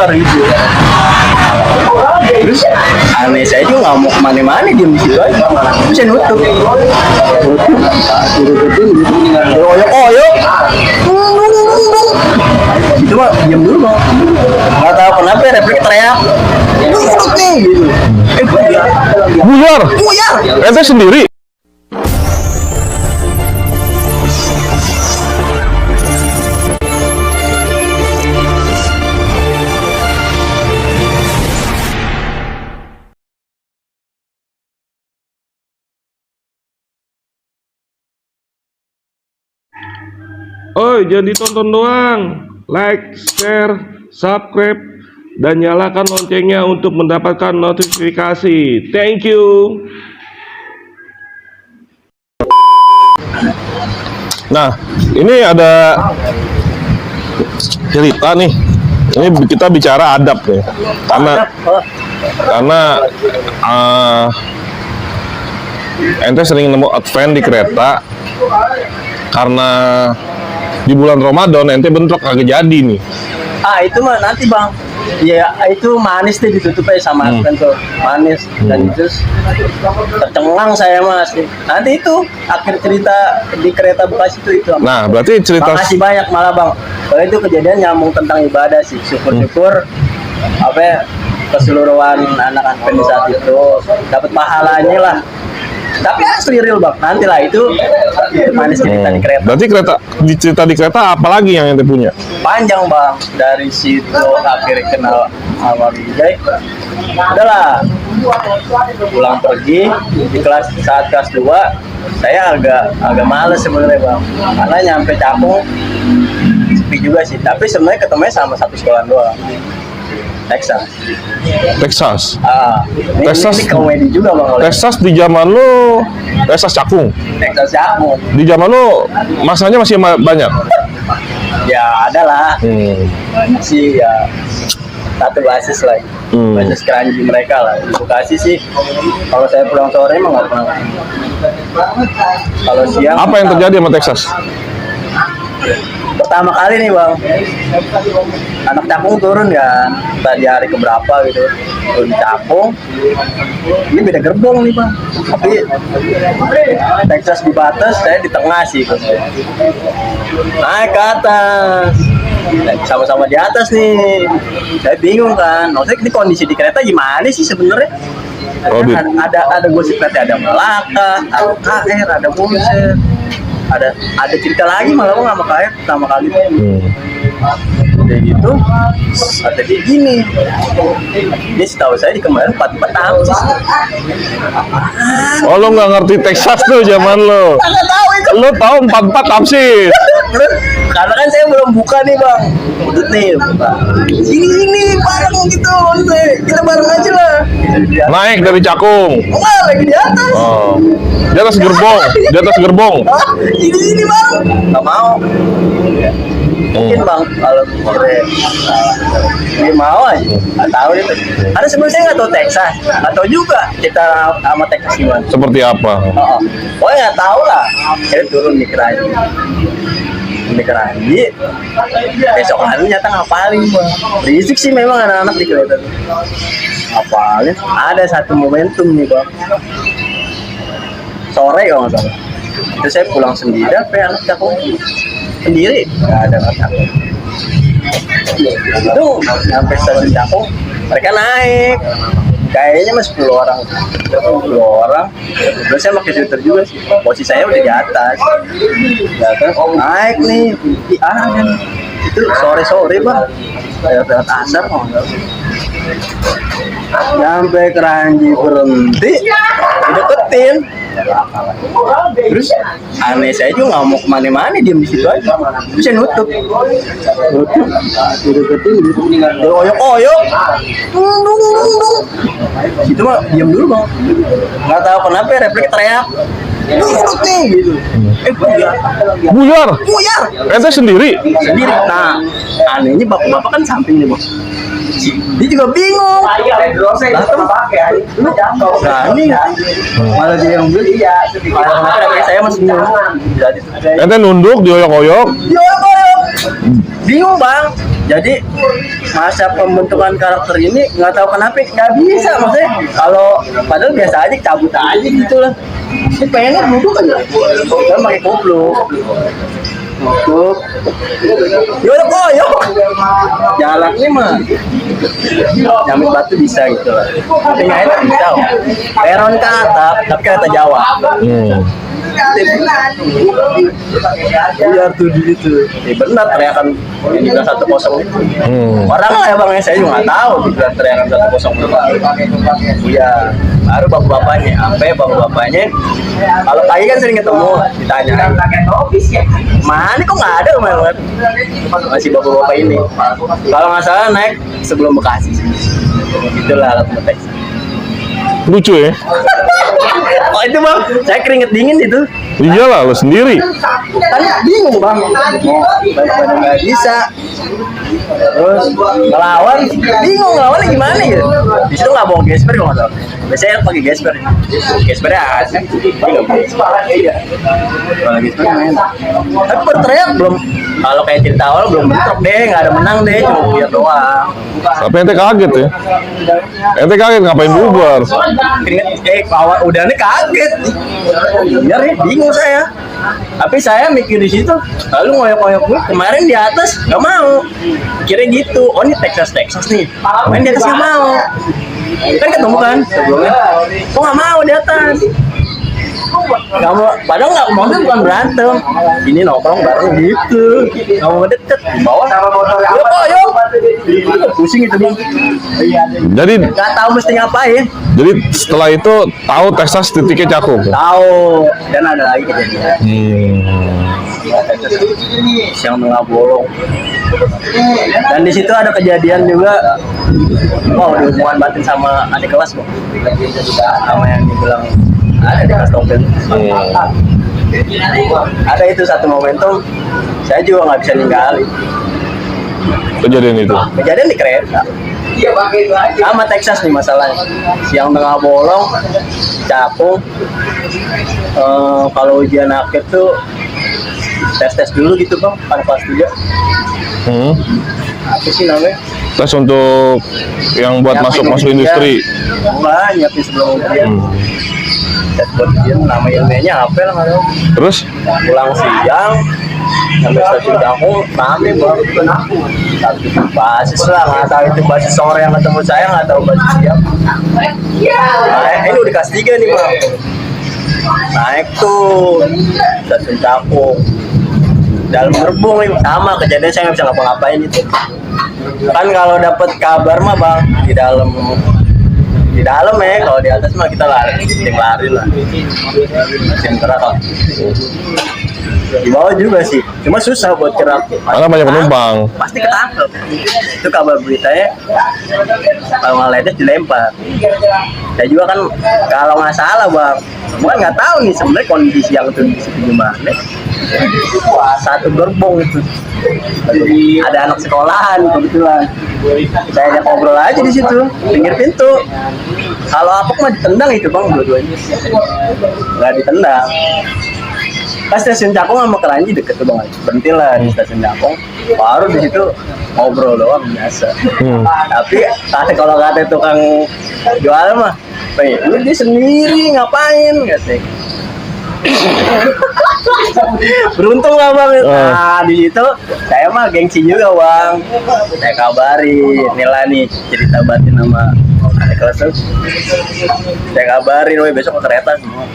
keluar gitu. Terus aneh saya juga nggak mau kemana-mana, diem di situ aja. Terus saya nutup oyok itu mah diem dulu bang, nggak tahu kenapa refleks teriak gitu. Buyar. Ente sendiri. Oh, jangan ditonton doang. Like, share, subscribe, dan nyalakan loncengnya untuk mendapatkan notifikasi. Thank you. Nah, ini ada cerita nih. Ini kita bicara adab nih. Karena ente sering nemu advent di kereta. Karena di bulan Ramadan ente bentrok kagak jadi nih. Itu mah nanti bang, ya itu manis deh ditutup aja sama kan tuh manis dan terus tercengang saya mas. Nanti itu akhir cerita di kereta bekas itu. Nah berarti cerita. Makasih banyak malah bang. Kalau itu kejadian nyambung tentang ibadah sih. Syukur-syukur apa ya, keseluruhan anak advent di saat itu dapat pahalanya lah. Tapi asli real bang, nanti lah itu manis cerita di kereta. Berarti cerita di kereta apa lagi yang ente punya? Panjang bang, dari situ akhirnya kenal sama Wijay. Udahlah, pulang pergi di saat kelas 2, saya agak males sebenarnya bang, karena nyampe Cakung sepi juga sih. Tapi sebenarnya ketemunya sama satu sekolah doang. Texas. Texas ini komedi juga bang. Texas di zaman lu, Texas Cakung. Di zaman lu masanya masih banyak. Ya ada lah. Banyak sih ya. Satu basis lagi. Basis keranji mereka lah. Di Bekasi sih. Kalau saya pulang sore emang nggak pernah. Kalau siang. Apa yang terjadi sama Texas? Pertama kali nih bang, anak Cakung turun kan, tadi hari keberapa gitu, turun di Cakung. Ini beda gerbong nih bang, tapi Texas di batas, saya di tengah sih. Naik ke atas, sama-sama di atas nih. Saya bingung kan, maksudnya ini kondisi di kereta gimana sih sebenarnya? Ada gosip kereta, ada Melaka, ada KR, ada Bumser. Ada cerita lagi malah nggak sama KR pertama kali. Udah gitu, ada dia gini. Dia setahu saya di kemarin 44 tamsis. Oh lo nggak ngerti Texas tuh zaman lo? Nggak tahu itu. Lo tahu 44 tamsis? Karena kan saya belum buka nih bang. Udah nih, sini bareng gitu, kita bareng aja lah. Naik dari Cakung. Wah lagi di atas. Oh. Di atas gerbong. Ini bang, nggak mau. Mungkin bang, kalau dia mau aja, nggak tahu itu. Karena sebelumnya saya nggak tahu Texas, nggak tahu juga kita sama Texas gimana. Seperti apa? Pokoknya nggak tahu lah. Dia turun di Keranji. Besok hari nyata ngapalin bang. Berisik sih memang anak-anak di kereta. Ngapalin. Ada satu momentum nih bang. Sore kalau nggak salah. Itu saya pulang sendiri, anak Cakung sendiri, nggak ada anak. Itu sampai stasiun Cakung, mereka naik. Kayaknya mas 10 orang. Terus saya pakai filter juga sih. Posisi saya udah di atas. Naik nih. Kan. Itu sore bang. Saya berangkat asar mau nggak? Sampai Keranji berhenti, dideketin. Terus aneh saya juga nggak mau kemana-mana, diem di situ aja. Terus saya nutup, dideketin, oyok. Itu mah diem dulu bang. Nggak tahu kenapa refleks teriak. Gitu. Buyar. Ente sendiri. Nah, anehnya bapak kan samping nih bang. Dia juga bingung. Nah ini malah dia yang beli. Karena saya masih bingung. Ente nunduk dioyok-oyok. Bingung bang. Jadi masa pembentukan karakter ini nggak tahu kenapa nggak bisa maksudnya kalau padahal biasa aja cabut aja gitu lah. Ini pengennya duduk aja, kan pakai kupluk. Kupluk, yuk koyok, jalannya mah, nyamit batu bisa gitu lah. Tapi nggak enak bisa, peron ke atap, tapi kata Jawa. Biar tuh gitu, benar teriakan yang dibilang 1-0 itu. Orang lah ya bang, saya juga nggak tahu dibilang teriakan 1-0 itu. Iya, baru bapak-bapaknya, bapak-bapaknya. Kalau pagi kan sering ketemu, ditanya. Mana kok nggak ada kemarin? Masih bapak-bapak ini. Kalau nggak salah naik sebelum Bekasi. Itulah alat ngetek. Lucu ya? Oh itu bang, saya keringet dingin itu. Iyalah, lo sendiri. Kan bingung bang, badan nggak bisa. Terus ngelawan, bingung ngelawannya gimana gitu. Di situ nggak bawa gesper kalau nggak salah. Biasanya pakai gesper. Gespernya asik, tapi nggak bawa. Kalau gesper main. Tapi berteriak belum. Kalau kayak cerita awal belum bentrok deh, nggak ada menang deh, cuma lihat doang. Tapi ente kaget ya? Ente kaget ngapain bubar? Keringet, awal udah nih kaget. Iya nih, bingung saya. Tapi saya mikir di situ, lalu ngoyok-ngoyok gue kemarin di atas nggak mau. Kira gitu, oh ini Texas nih, main di atas nggak mau. Kan ketemu kan sebelumnya, kok nggak mau di atas? Nggak mau, padahal nggak mau tuh bukan berantem. Ini nongkrong bareng gitu, nggak mau deket di bawah. Yuk, pusing itu bang. Jadi Nggak tahu mesti ngapain. Jadi setelah itu tahu Texas titiknya Cakung. Tahu, dan ada lagi kejadian. Siang tengah bolong. Dan di situ ada kejadian juga. Wow, ada hubungan batin sama adik kelas bang. Sama yang dibilang ada di kelas topel. Ada itu satu momentum. Saya juga nggak bisa ninggalin. Kejadian itu. Kejadian di kereta. Sama Texas nih masalahnya. Siang tengah bolong, Cakung. Kalau ujian akhir tuh tes dulu gitu bang, kan kelas 3. Apa sih namanya? Tes untuk yang buat masuk industri. Enggak, nyiapin sebelum ujian. Tes buat ujian, nama ilmiahnya apa lah nggak tahu. Terus? Pulang siang, sampai stasiun Cakung, rame baru bukan aku. Satu basis lah, nggak tahu itu basis sore yang ketemu saya, nggak tahu basis siang. Nah, ini udah kelas 3 nih bang. Naik tuh stasiun Cakung. Dalam gerbong nih, sama kejadian saya nggak bisa ngapa-ngapain itu. Kan kalau dapat kabar mah bang, di dalam ya, kalau di atas mah kita lari, tim lari lah, tim gerak. Di bawah juga sih, cuma susah buat gerak. Karena banyak penumpang. Pasti ketangkep. Itu kabar beritanya, kalau ngeledet dilempar. Saya juga kan kalau nggak salah bang, bukan nggak tahu nih sebenarnya kondisi yang itu di situ gimana. Satu gerbong itu ada anak sekolahan kebetulan. Saya ajak ngobrol aja di situ, pinggir pintu. Kalau apa mah ditendang itu bang, dua-duanya nggak ditendang. Pas stasiun Cakung sama Keranji deket tuh bang, berhenti lah di stasiun Cakung. Baru di situ ngobrol doang biasa. Tapi kalau kata tukang jual mah, ini dia sendiri ngapain katanya. Beruntung lah bang. Nah di situ saya mah gengsi juga bang. Saya kabari Nila nih cerita batin sama adik kelas tuh. Saya kabarin, weh besok ke kereta semua.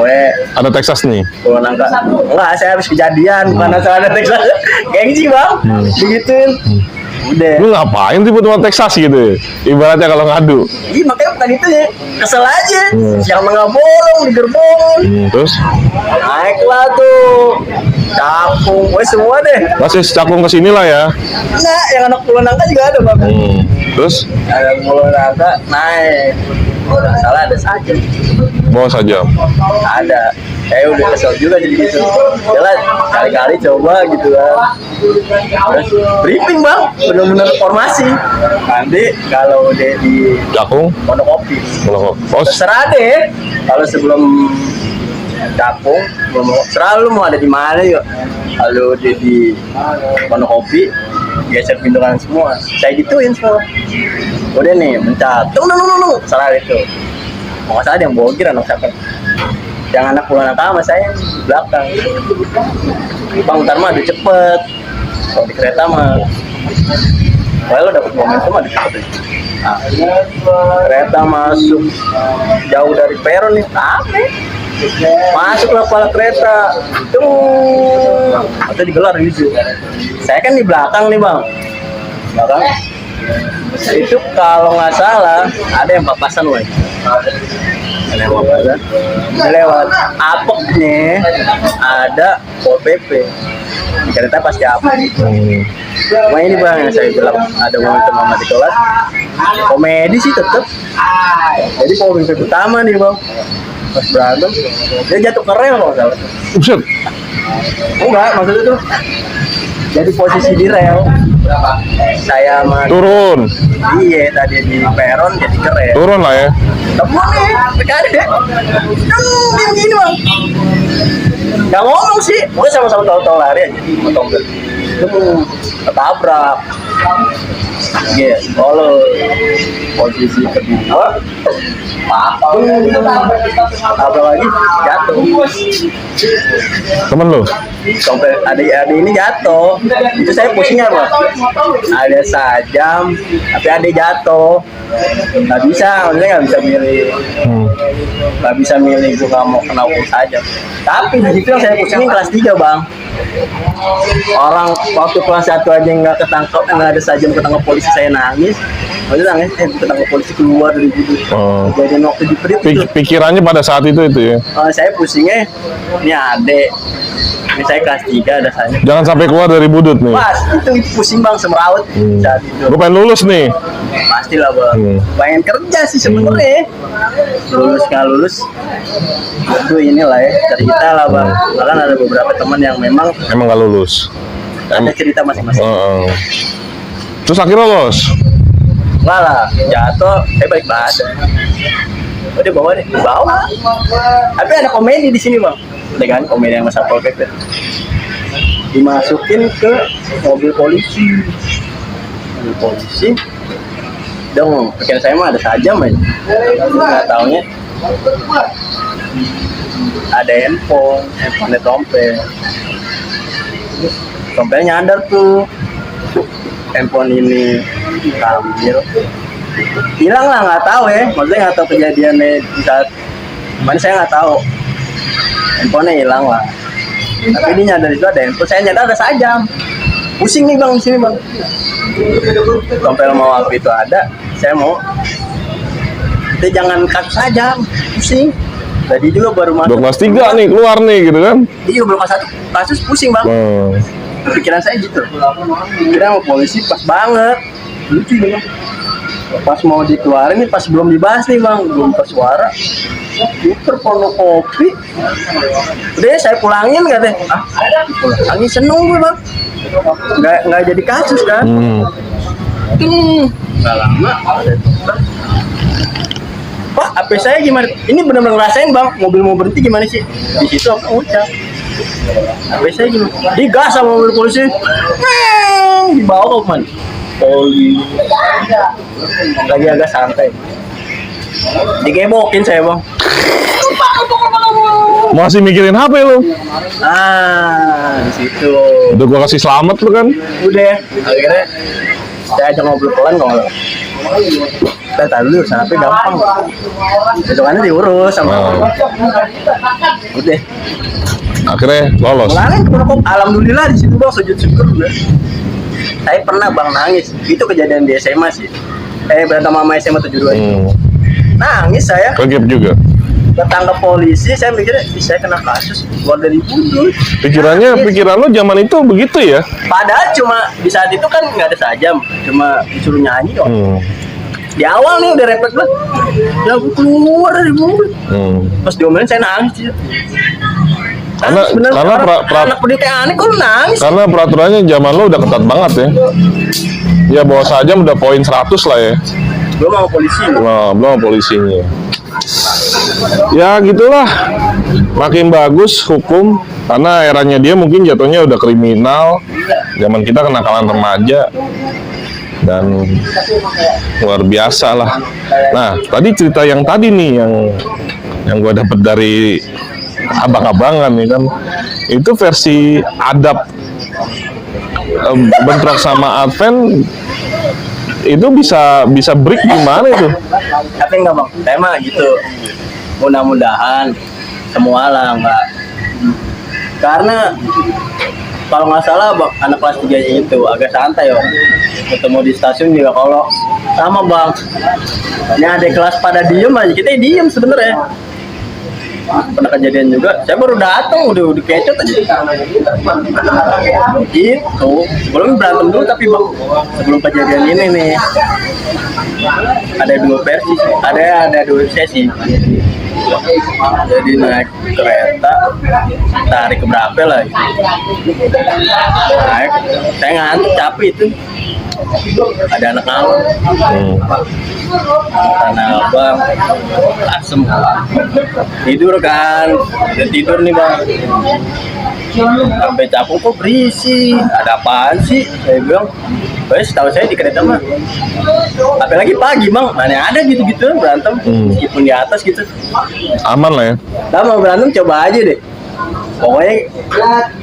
Weh Ada Texas nih. kalau nangka enggak, saya habis kejadian bukan ada Texas. Gengsi bang, digituin. Udah. Lu ngapain sih buat Texas gitu? Ibaratnya kalau ngadu. Iya makanya tadi itu ya kesel aja. Siang tengah bolong di gerbong. Terus? Naiklah tuh. Cakung, gue semua deh. Masih Cakung kesini lah ya. Enggak, yang anak Pulau Nangka juga ada bang. Terus? Yang Pulau Nangka naik. Kalau nggak salah ada saja. Bawa saja. Ada. Saya udah kesel juga jadi gitu. Jelas kali-kali coba gitu kan. Terus briefing bang, benar-benar formasi. Nanti kalau udah di Cakung? Monokopi. Oh, Terserah deh. Kalau sebelum Cakung, selalu mau ada di mana yuk. Kalau udah di Monokopi, geser pintu kanan semua. Saya gituin semua. Udah nih, mencat. Tunggu. Salah itu. Mau salah ada yang bogir anak siapa? Yang anak pulang sama saya di belakang. Bang, ntar mah udah cepet. Kalau di kereta mah, kalau lo dapet momentum mah udah cepet. Nah, kereta masuk jauh dari peron nih, rame. Masuklah kepala kereta, atau digelar gitu. Saya kan di belakang nih bang, belakang. Itu kalau nggak salah ada yang papasan woy. Ada yang papasan. Lewat apoknya ada Pol PP. Kereta pasti apa? Cuma ini bang yang saya bilang ada momentum sama di kelas. Komedi sih tetep. Jadi mobil utama nih bang. Pas berantem, dia jatuh ke rel kalau nggak salah. Buset. Enggak, maksudnya tuh jadi posisi di rel. Saya sama Turun. iya tadi di peron jadi ke rel. Turun lah ya. Temen nih, sekali deh. Dia begini bang. Gak ngomong sih, gue sama-sama tahu-tahu lari aja. Motor ketabrak. Iya, kalau posisi kedua, apa lagi jatuh. Temen lu? Sampai ada ini jatuh. Itu saya pusingnya bang. Ada sajam, tapi ada jatuh. Nggak bisa, maksudnya nggak bisa milih. Nggak bisa milih gue nggak mau kena hukum sajam. Tapi di situ yang saya pusingin kelas 3 bang. Orang waktu kelas 1 aja nggak ketangkep, nggak ada sajam ketangkep polisi saya nangis. Maksudnya nangis, ketangkep polisi keluar dari budut. Jadi waktu di perit itu. Pikirannya pada saat itu ya? Saya pusingnya, ini adek. Ini saya kelas 3 ada saya. Jangan sampai keluar dari budut nih. Pas, itu pusing bang, semerawut saat itu. Gue pengen lulus nih. Pastilah bang. Pengen kerja sih sebenarnya. Lulus nggak lulus, itu inilah ya cerita lah bang. Bahkan ada beberapa teman yang memang Emang gak lulus. ada cerita masing-masing. Terus akhirnya lolos. Enggak lah, jatuh, saya balik badan. Udah bawa deh, bawa. Tapi ada komedi di sini bang. Ada kan komedi yang masa Pol PP. Dimasukin ke mobil polisi. Mobil polisi. Dong, pikiran saya mah ada sajam aja. Nggak taunya ada handphone dompet. Dompetnya nyadar tuh. Handphone ini ambil. Hilang lah, nggak tahu ya. Maksudnya nggak tahu kejadiannya di saat mana, saya nggak tahu. Handphonenya hilang lah. Tapi ini nyadar itu ada handphone. Saya nyadar ada sajam. Pusing nih bang di sini bang. Dompet mau waktu itu ada. Saya mau. Kita jangan kasus sajam. Pusing. Tadi juga baru masuk. Kelas 3 nih keluar nih gitu kan? Iya belum kelas 1 kasus pusing bang. Pikiran saya gitu. Kira mau polisi pas banget. Lucu nih bang. Pas mau dikeluarin nih, pas belum dibahas nih bang, belum ke suara. Puter pornokopi. Udah saya pulangin katanya. Pulangin seneng gue bang. Nggak jadi kasus kan? Nggak lama. Pak, HP saya gimana? Ini benar-benar ngerasain bang, mobil mau berhenti gimana sih? Di situ aku ucap. HP saya gimana? Digas sama mobil polisi. Dibawa ke mana? Poli. Lagi agak santai. Digebokin saya bang. Masih mikirin HP lu? Di situ. Udah gua kasih selamat lu kan? Udah. Akhirnya saya ajak ngobrol pelan kalau. Kita tahu dulu, HP gampang. Besokannya diurus sama. Udah. Akhirnya lolos. Pulangin ke Pondok. Alhamdulillah di situ bang, sujud syukur udah. Saya pernah bang nangis. Itu kejadian di SMA sih. Berantem sama SMA 72. Nangis saya. Kegep juga. Ketangkep polisi, saya mikirnya saya kena kasus keluar dari budut. Pikiran lo zaman itu begitu ya? Padahal cuma di saat itu kan nggak ada sajam, cuma disuruh nyanyi doang. Di awal nih udah refleks banget. Ya aku keluar dari budut. Pas diomelin saya nangis. Karena anak pendidik aneh kok nangis. Karena peraturannya zaman lo udah ketat banget ya. Ya bawa sajam udah poin 100 lah ya. Belum sama polisi. Belum sama polisinya. Ya gitulah, makin bagus hukum karena eranya dia mungkin jatuhnya udah kriminal, zaman kita kenakalan remaja dan luar biasa lah. Nah tadi cerita yang tadi nih yang gue dapet dari abang-abangan nih kan, itu versi adab bentrok sama Advent itu bisa break gimana itu? Tapi enggak bang, saya mah gitu. Mudah-mudahan semua lah enggak. Karena kalau nggak salah bang, anak kelas 3 itu agak santai ya. Ketemu di stasiun juga kalau sama bang. Ini ada kelas pada diem aja, kita diem sebenarnya. Pernah kejadian juga, saya baru datang udah kecot aja. Itu belum berantem dulu tapi bang, sebelum kejadian ini nih ada dua versi, ada dua sesi. Jadi naik kereta, tarik ke berapa lah? Naik, saya ngantuk capek itu. Ada anak ngawur, tanah abang, asem, tidur kan, udah tidur nih bang, sampai capung kok berisi, ada apaan sih? Saya bilang, wes tahu saya di kereta mah, apalagi pagi bang, mana ada gitu-gitu berantem, meskipun di atas gitu, Aman lah ya. nah mau berantem coba aja deh. Pokoknya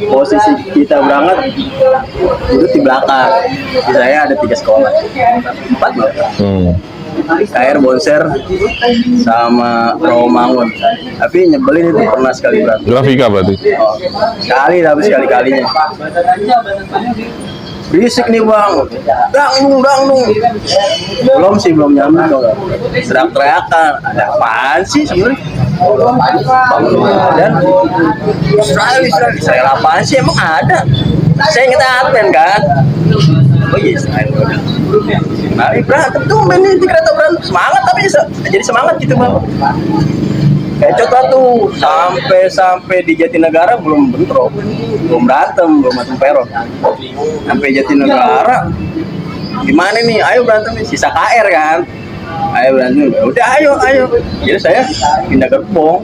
posisi kita berangkat duduk di belakang. Di saya ada 3 sekolah, 4 malah. KR Bonser sama Rawamangun. Tapi nyebelin itu pernah sekali berantem. Grafika berarti. Oh, sekali tapi sekali-kalinya. Berisik nih bang, dangdung. Belum nyambung dong. Teriak-teriakan, ada apaan sih sebenarnya? Dan Israel, saya apaan sih emang ada? Saya ingat Advent kan? Oh iya Israel. Mari berantem tuh main di kereta berantem semangat tapi jadi semangat gitu bang. Kecot lah tuh sampai di Jatinegara belum bentrok, belum berantem, belum macam peron. Sampai Jatinegara, gimana nih? Ayo berantem nih, sisa KR kan? Ayo berantem, udah ayo. Jadi saya pindah gerbong.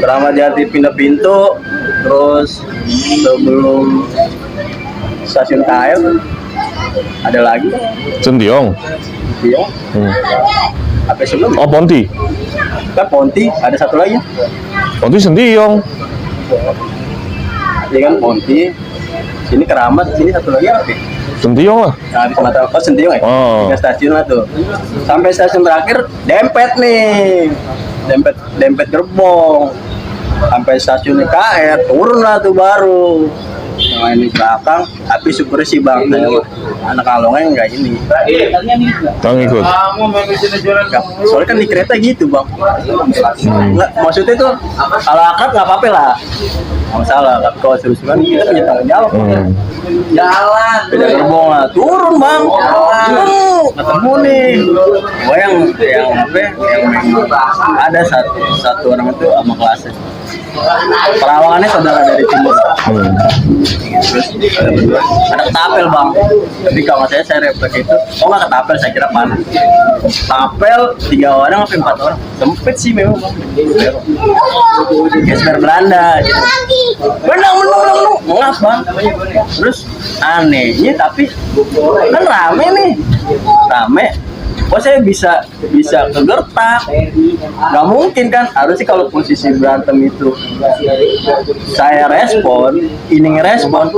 Keramat Jati pindah pintu, terus sebelum stasiun KR ada lagi. Sentiong. Iya. Apa sebelum? Oh Ponti. Kan Ponti, ada satu lagi. Ponti Sentiong. Ini kan Ponti, sini Keramat, sini satu lagi apa? Sentiong lah. Nah, di Sumatera, Sentiong ya? Oh. 3 stasiun lah tuh. Sampai stasiun terakhir, dempet nih. Dempet gerbong. Sampai stasiun KR, turun lah tuh baru. Yang ini belakang, tapi syukur sih bang, anak kalongnya enggak ini. Tang ikut. Soalnya kan di kereta gitu bang. Nggak, maksudnya tuh kalau akrab nggak apa-apa lah, nggak masalah. Tapi kalau serius-seriusan kita punya tanggung jawab. Jalan, beda gerbong lah, turun bang. Ketemu nih. Gua yang ada satu orang itu sama kelasnya. Perawangannya saudara dari timur. Terus ada ketapel bang. Tapi kalau saya refleks itu, nggak ketapel, saya kira panas. Tapel 3 orang sampai 4 orang, sempit sih memang bang. Gesper Belanda. Gitu. Menang, ngap bang. Terus anehnya tapi kan rame nih, kok saya bisa kegertak? Nggak mungkin kan? Harusnya kalau posisi berantem itu saya respon, ini ngerespon,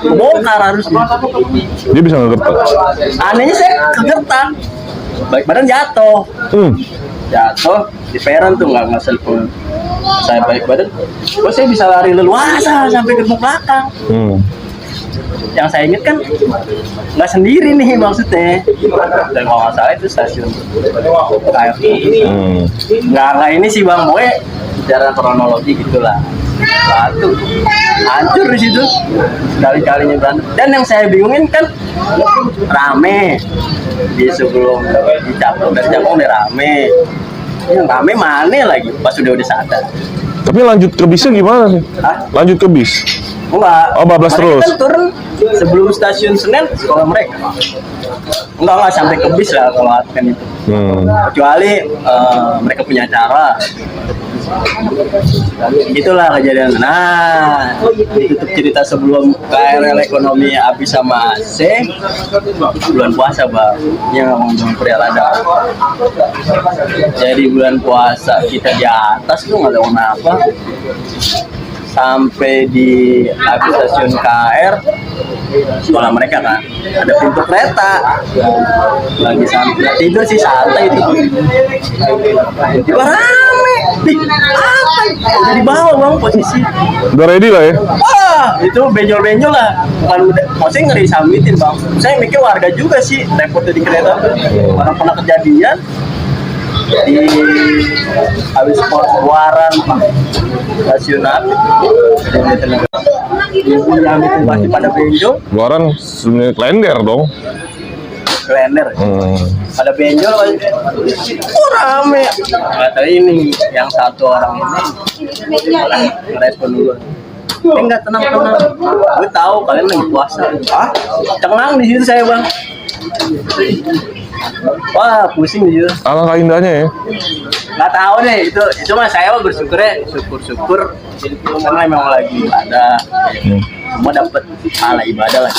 kebongkar harusnya. Dia bisa ngegertak. Anehnya saya kegertak, baik badan jatuh, di peron tuh nggak selfon. Saya baik badan, kok saya bisa lari leluasa sampai gerbong belakang. Yang saya ingat kan nggak sendiri nih maksudnya, dan kalau nggak salah itu stasiun KRT. Nggak ini sih bang, pokoknya secara kronologi gitulah. Satu hancur di situ sekali-kalinya berantem. Dan yang saya bingungin kan rame di sebelum dicapung udah rame. Yang rame mana lagi pas udah sadar. Tapi lanjut ke bisnya gimana sih? Hah? Lanjut ke bis. Enggak. Oh, bablas terus. Kan turun sebelum stasiun Senen sekolah mereka. Enggak sampai ke bis lah kalau Advent itu. Kecuali mereka punya acara. Itulah kejadian. Nah, ditutup cerita sebelum KRL ekonomi habis sama AC, bulan puasa bang. Ini ngomong perihal ada. Jadi bulan puasa kita di atas tuh nggak tahu kenapa sampai di habis stasiun KR sekolah mereka kan ada pintu kereta lagi santai tidur sih santai itu tiba rame apa udah di bawah bang posisi Udah ready lah ya. wah itu benjol-benjol lah bukan maksudnya ngeri sambitin bang saya mikir warga juga sih repot di kereta orang pernah kejadian di habis keluaran stasiun apa yang itu pasti pada benjol Luaran sebenarnya klender dong. klender pada benjol rame kata ini yang satu orang ini ngerespon dulu enggak tenang gue tahu kalian lagi puasa tenang di situ saya bang wah pusing di situ Alangkah indahnya ya. nggak tahu deh itu mah saya mah syukur karena memang lagi ada semua dapat pahala ibadah lah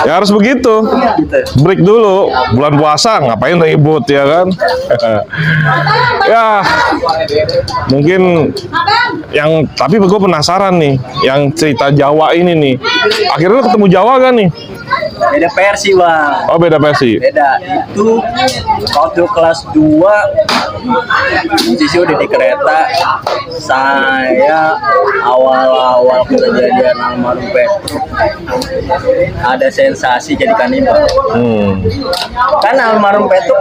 Ya harus begitu. gitu. Break dulu. Bulan puasa ngapain ribut ya kan? Ya mungkin yang tapi gue penasaran nih, yang cerita Jawa ini nih. Akhirnya ketemu Jawa kan nih? Beda versi bang. Oh beda versi. Beda itu waktu kelas 2 sisi udah di kereta saya awal-awal kejadian almarhum Petruk ada sensasi jadi kanibal. Kan almarhum Petruk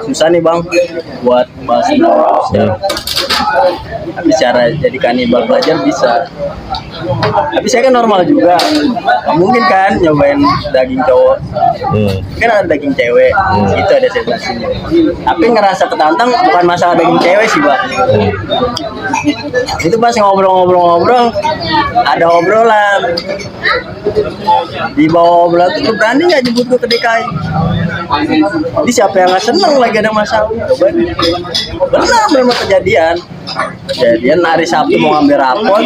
susah nih bang buat bahasa Indonesia. Tapi cara jadi kanibal belajar bisa. Tapi saya kan normal juga. Nggak mungkin kan nyobain daging cowok. Kan ada daging cewek. Itu ada sensasinya. Tapi ngerasa ketantang bukan masalah daging cewek sih, Bang. Itu pas ngobrol-ngobrol ada obrolan. Di bawah obrolan tuh lu berani nggak jemput gue ke DKI? Jadi siapa yang nggak seneng lagi ada masalah? Benar kejadian hari Sabtu mau ngambil rapot,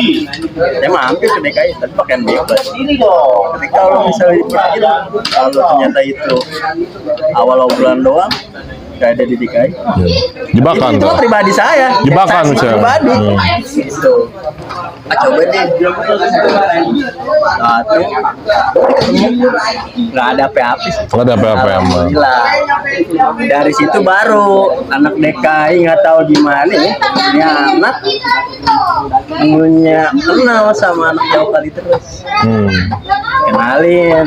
saya mampir ke DKI, tapi pakaian bebas. Tapi kalau misalnya dipikir, kalau ternyata itu awal obrolan doang, nggak ada di DKI. Jebakan. Itu pribadi saya. Jebakan misalnya. Pribadi. Gitu. Coba deh. Satu, nggak ada apa-apa sih. Nggak ada apa-apa emang. Dari situ baru anak DKI nggak tahu gimana ya. Ini anak punya kenal sama anak Jawa kali terus. Kenalin.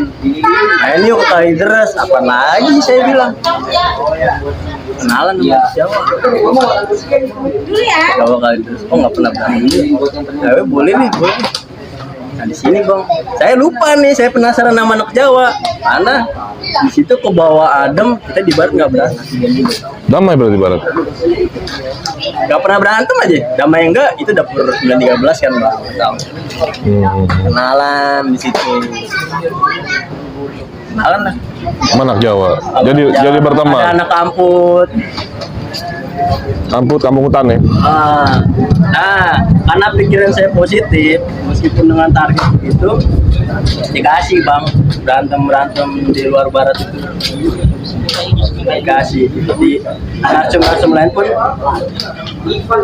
Nah ini yuk kali terus. Apa lagi saya bilang? Kenalan sama Jawa. Jawa kali terus. Oh nggak pernah berani dulu. Ya boleh nih, boleh. Nah di sini bang, saya lupa nih, saya penasaran nama anak Jawa. Karena di situ ke bawah adem, kita di barat nggak berantem. Damai berarti barat. Nggak pernah berantem aja. Damai enggak, itu dapur 913 kan bang. Kenalan di situ. Kenalan lah. Anak Jawa. Jadi berteman. Ada anak kamput. Kampung hutan ya. Nah, karena pikiran saya positif, meskipun dengan target itu dikasih bang berantem di luar barat itu dikasih di narsum lain pun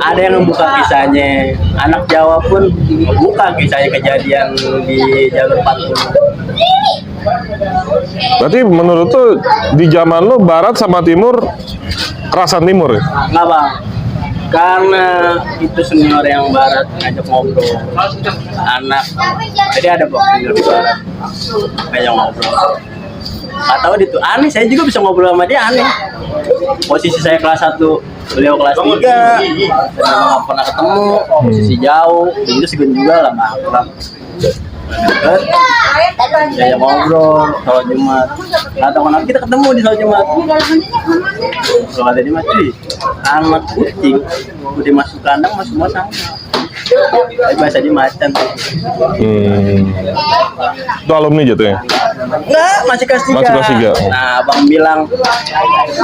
ada yang membuka kisahnya, anak Jawa pun membuka kisahnya kejadian di jalur 40. Berarti menurut tuh di zaman lo barat sama timur kerasan timur ya? Nggak bang, karena itu senior yang barat ngajak ngobrol anak, jadi ada bang senior di barat ngajak ngobrol. Nggak tahu itu aneh, saya juga bisa ngobrol sama dia aneh. Posisi saya kelas 1, beliau kelas 3, dan nggak pernah ketemu, posisi jauh, itu segan juga lah nggak akrab. Deket, saya ngobrol sholat Jumat. Atau kenapa kita ketemu di sholat Jumat? Sholat Jumat cuy, anak kucing udah masuk kandang masuk sama. Tapi bahasa dia macan. Itu alumni jatuhnya? Enggak, masih kelas 3. Masih kelas 3. Nah, Bang bilang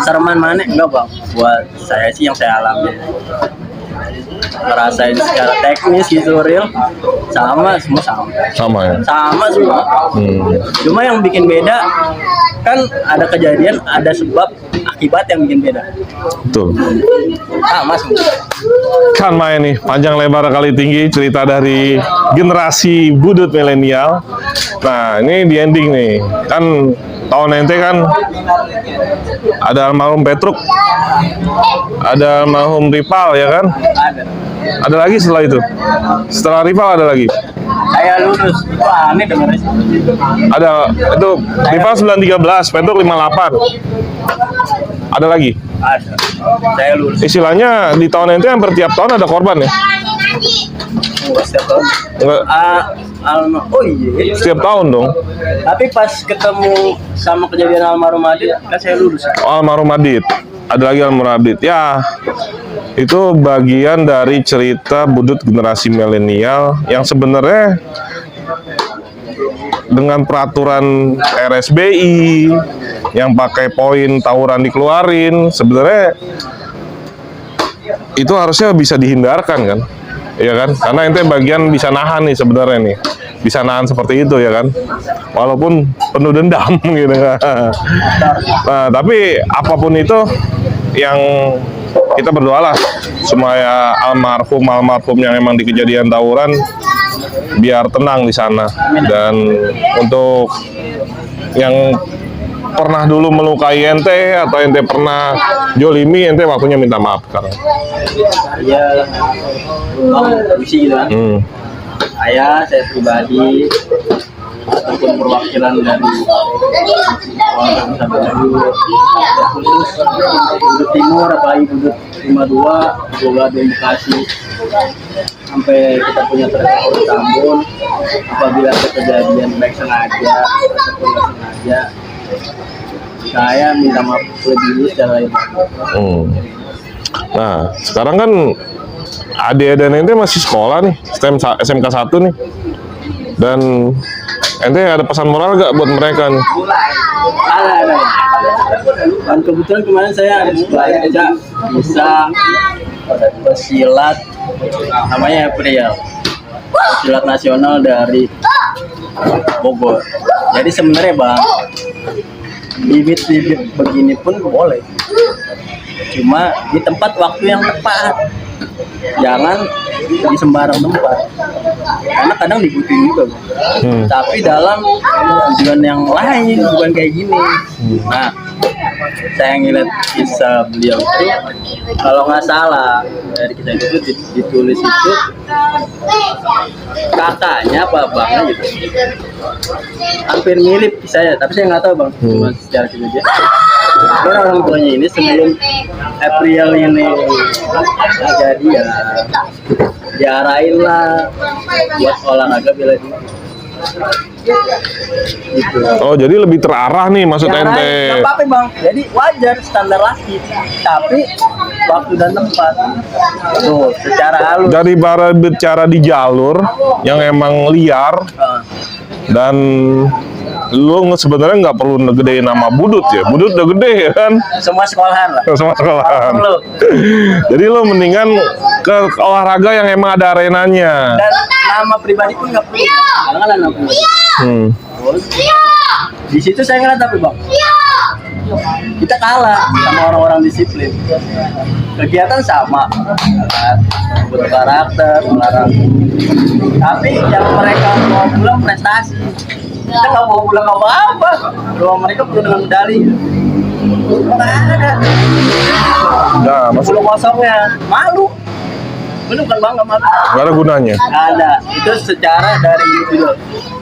sereman mana? Enggak, Bang. Buat saya sih yang saya alami. Ngerasain secara teknis gitu real sama Ya. sama semua. Cuma yang bikin beda kan ada kejadian, ada sebab akibat yang bikin beda. Betul. Sama semua. Kan main nih panjang lebar kali tinggi cerita dari generasi budut milenial. Nah ini di ending nih kan tahun ente kan ada almarhum Petruk, ada almarhum Rival ya kan? Ada lagi setelah itu? Setelah Rival ada lagi? Saya lulus. Wah, ini dengerin. Ada itu Rival 913, Petruk 58. Ada lagi? Ada. Saya lulus. Istilahnya di tahun ente hampir tiap tahun ada korban ya? Setiap tahun. Enggak, Oh iya. setiap tahun dong. Tapi pas ketemu sama kejadian almarhum Adit, kan saya lulus. Oh, almarhum Adit. Ada lagi almarhum Adit. Ya, itu bagian dari cerita budut generasi milenial yang sebenarnya dengan peraturan RSBI yang pakai poin tawuran dikeluarin, sebenarnya itu harusnya bisa dihindarkan kan? Ya kan? Karena ente bagian bisa nahan nih sebenarnya nih. Bisa nahan seperti itu ya kan? Walaupun penuh dendam gitu kan. Nah, tapi apapun itu yang kita berdoalah supaya almarhum yang emang di kejadian tawuran biar tenang di sana, dan untuk yang pernah dulu melukai ente atau ente pernah jolimi, ente waktunya minta maaf sekarang. Iya, misi gitu kan. Saya pribadi ataupun perwakilan dari warga Nusa Dua, khusus Budut Timur, apalagi Budut 52, Boga dan Bekasi, sampai kita punya terkait Tambun, apabila ada kejadian baik sengaja ataupun tidak sengaja, saya minta maaf lebih dulu secara lain. Nah, sekarang kan adik dan ente masih sekolah nih, SMK 1 nih. Dan ente ada pesan moral gak buat mereka nih? Ada. Dan kebetulan kemarin saya ada belajar bisa pesilat, namanya April, pesilat nasional dari Bogor. Jadi sebenarnya Bang, bibit-bibit begini pun boleh, cuma di tempat waktu yang tepat, jangan di sembarang tempat, karena kadang dibutuhin juga Bang. Tapi dalam tujuan yang lain, bukan kayak gini. Nah, saya ngeliat kisah beliau itu, kalau nggak salah dari kisah itu ditulis itu kakaknya apa abangnya gitu, hampir mirip kisahnya, tapi saya nggak tahu Bang, cuma secara kejadian. Dan orang tuanya ini sebelum April ini jadi ya diarahin lah buat olahraga bela diri. Gitu. Oh, jadi lebih terarah nih maksud ente. Nggak apa-apa Bang, jadi wajar standar laki, tapi waktu dan tempat. Tuh, secara halus. Dari bara bicara di jalur yang emang liar, dan lu sebenarnya nggak perlu ngegedein nama budut ya. Budut udah gede ya kan? Semua sekolahan lah. Semua sekolahan. Jadi lu mendingan ke olahraga yang emang ada arenanya. Dan nama pribadi pun nggak perlu. Jangan nama pribadi. Terus, di situ saya ngeliat tapi Bang, kita kalah sama orang-orang disiplin. Kegiatan sama, bentuk karakter, melarang. Tapi yang mereka mau pulang prestasi, kita nggak mau pulang apa-apa. Kalau mereka perlu dengan medali, nggak ada. Nah, maksud Kosongnya malu. Ini bukan bangga malu. nggak ada gunanya. Ada, itu secara dari individu.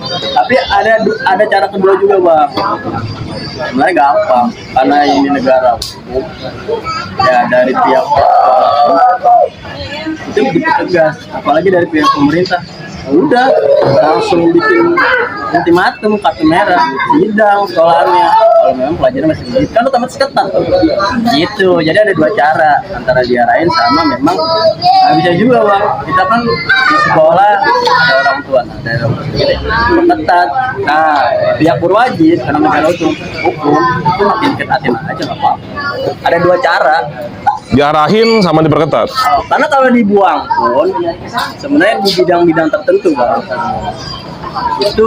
Tapi ada cara kedua juga Bang. Sebenarnya gampang, karena ini negara hukum. Ya dari pihak itu begitu tegas, apalagi dari pihak pemerintah. Udah langsung bikin ultimatum, kartu merah, sidang sekolahannya. kalau memang pelajaran masih sedikit kan otomatis ketat gitu. Jadi ada dua cara, antara diarahin sama memang bisa juga bang, kita kan di sekolah ada orang tua, ada orang tua ketat. Nah pihak berwajib karena negara hukum itu makin ketatin aja nggak apa-apa. Ada dua cara. Diarahin sama diperketat. Karena kalau dibuang pun sebenarnya di bidang-bidang tertentu bang, itu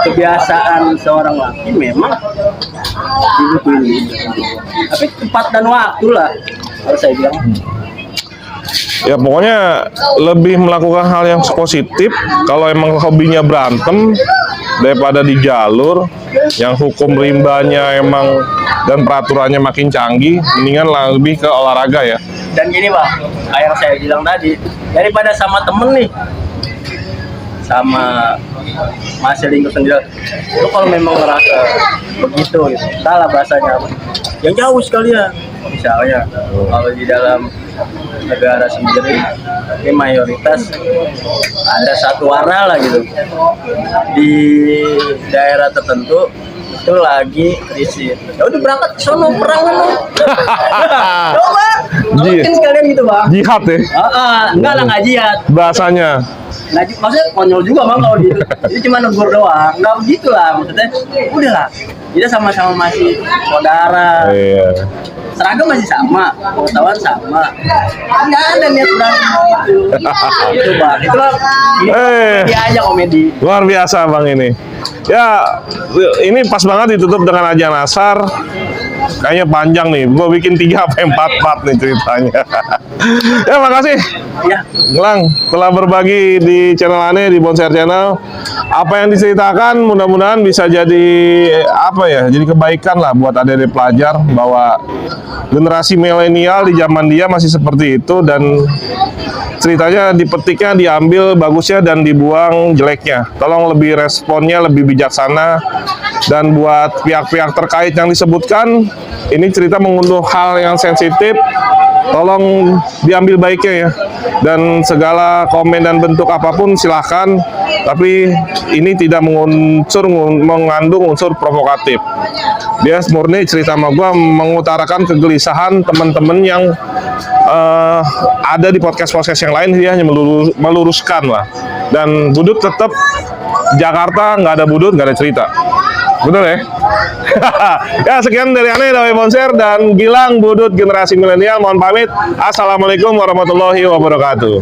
kebiasaan seorang laki memang dibutuhin gitu. Tapi tepat dan waktu lah kalau saya bilang. Ya pokoknya lebih melakukan hal yang positif. Kalau emang hobinya berantem daripada di jalur yang hukum rimbanya emang dan peraturannya makin canggih, mendingan lebih ke olahraga ya. Dan gini bang, kayak yang saya bilang tadi, daripada sama temen nih, sama masih lingkup sendiri, lu kalau memang ngerasa begitu gitu, salah bahasanya apa? Yang jauh sekalian. Misalnya kalau di dalam negara sendiri ini mayoritas ada satu warna lah gitu, di daerah tertentu itu lagi krisis, ya udah berangkat ke sono perang lo. Coba mungkin sekalian gitu bang, Jihad ya enggak lah, nggak jihad bahasanya. maksudnya konyol juga bang kalau gitu. Itu cuma negur doang, nggak begitu lah maksudnya. Udahlah, kita sama-sama masih saudara, Iya. seragam masih sama, pengetahuan sama, nggak ada niat berantem gitu. Itu bang, itu lah komedi aja, komedi. Luar biasa bang ini. Ya, ini pas banget ditutup dengan ajan asar. Kayaknya panjang nih, gue bikin 3 sampai 4 part nih ceritanya. Ya makasih Ya, Gelang telah berbagi di channel aneh, di Bonser Channel. Apa yang diceritakan mudah-mudahan bisa jadi apa ya, jadi kebaikan lah buat adik-adik pelajar, bahwa generasi milenial di zaman dia masih seperti itu, dan ceritanya dipetiknya, diambil bagusnya dan dibuang jeleknya. Tolong lebih responnya lebih bijaksana. Dan buat pihak-pihak terkait yang disebutkan, ini cerita mengunduh hal yang sensitif, tolong diambil baiknya ya. Dan segala komen dan bentuk apapun silahkan, tapi ini tidak mengandung unsur provokatif. Dia murni cerita sama gua, mengutarakan kegelisahan teman-teman yang ada di podcast-podcast yang lain. Dia hanya meluruskan lah. Dan Budut tetap Jakarta, nggak ada Budut, nggak ada cerita. Betul ya? Ya sekian dari aneh, Dawei Bonser dan Gilang Budut generasi milenial. Mohon pamit. Assalamualaikum warahmatullahi wabarakatuh.